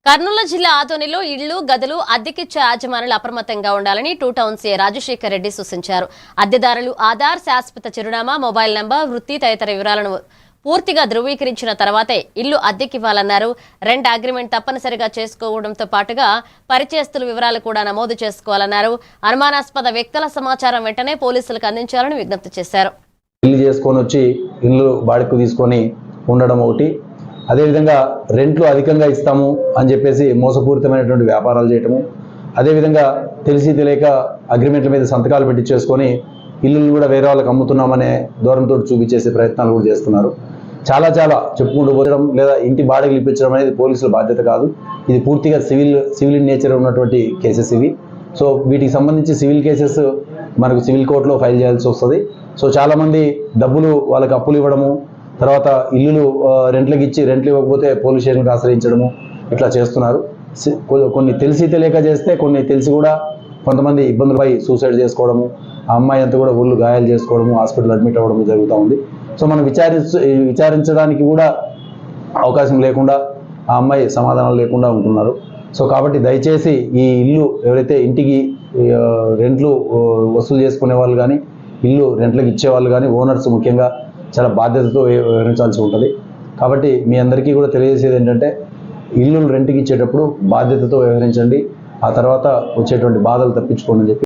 కర్నూలు జిల్లా ఆదోనిలో ఇళ్లు గదులు అద్దెకిచ్చే యాజమానులు అప్రమత్తంగా ఉండాలని two town CI Rajasekhar Reddy సూచించారు. అద్దెదారులు ఆధార్, శాశ్వత చిరునామా, మొబైల్ నంబర్, వృత్తి తదితర వివరాలను పూర్తిగా ధృవీకరించిన తర్వాతే ఇల్లు అద్దెకివ్వాలన్నారు. రెంట్ అగ్రిమెంట్ తప్పనిసరిగా చేసుకోవడంతో పాటుగా పరిచయస్తుల వివరాలు కూడా నమోదు చేసుకోవాలన్నారు. అనుమానాస్పద వ్యక్తుల సమాచారం వెంటనే పోలీసులకు అందించాలని విజ్ఞప్తి చేశారు. ఇల్లు చేసుకొని వచ్చి ఇల్లు బాడికి తీసుకొని ఉండడం ఒకటి, అదేవిధంగా రెంట్లు అధికంగా ఇస్తాము అని చెప్పేసి మోసపూరితమైనటువంటి వ్యాపారాలు చేయటము, అదేవిధంగా తెలిసి తెలియక అగ్రిమెంట్ల మీద సంతకాలు పెట్టించేసుకొని ఇల్లులు కూడా వేరే వాళ్ళకి అమ్ముతున్నామనే దూరంతో చూపించేసే ప్రయత్నాలు కూడా చేస్తున్నారు. చాలా చెప్పుకుంటూ పోవడం లేదా ఇంటి బాడిగలు ఇప్పించడం అనేది పోలీసుల బాధ్యత కాదు. ఇది పూర్తిగా సివిల్ ఇన్ నేచర్ ఉన్నటువంటి కేసెస్ ఇవి. సో వీటికి సంబంధించి సివిల్ కేసెస్ మనకు సివిల్ కోర్టులో ఫైల్ చేయాల్సి వస్తుంది. సో చాలామంది డబ్బులు వాళ్ళకి అప్పులు ఇవ్వడము, తర్వాత ఇల్లులు రెంట్లకు ఇచ్చి రెంట్లు ఇవ్వకపోతే పోలీస్ స్టేషన్కి ఆశ్రయించడము ఇట్లా చేస్తున్నారు. కొన్ని తెలిసి తెలియక చేస్తే, కొన్ని తెలిసి కూడా కొంతమంది ఇబ్బందులపై సూసైడ్ చేసుకోవడము, ఆ అమ్మాయి అంతా కూడా ఒళ్ళు గాయాలు చేసుకోవడము, హాస్పిటల్ అడ్మిట్ అవ్వడం జరుగుతూ ఉంది. సో మనం విచారించడానికి కూడా అవకాశం లేకుండా ఆ అమ్మాయి సమాధానాలు లేకుండా ఉంటున్నారు. సో కాబట్టి దయచేసి ఈ ఇల్లు ఎవరైతే ఇంటికి రెంట్లు వసూలు చేసుకునే వాళ్ళు కానీ, ఇల్లు రెంట్లకు ఇచ్చేవాళ్ళు కానీ, ఓనర్స్ ముఖ్యంగా చాలా బాధ్యతతో వివరించాల్సి ఉంటుంది. కాబట్టి మీ అందరికీ కూడా తెలియజేసేది ఏంటంటే, ఇల్లులు రెంట్కి ఇచ్చేటప్పుడు బాధ్యతతో వ్యవహరించండి. ఆ తర్వాత వచ్చేటువంటి బాధలు తప్పించుకోండి అని చెప్పి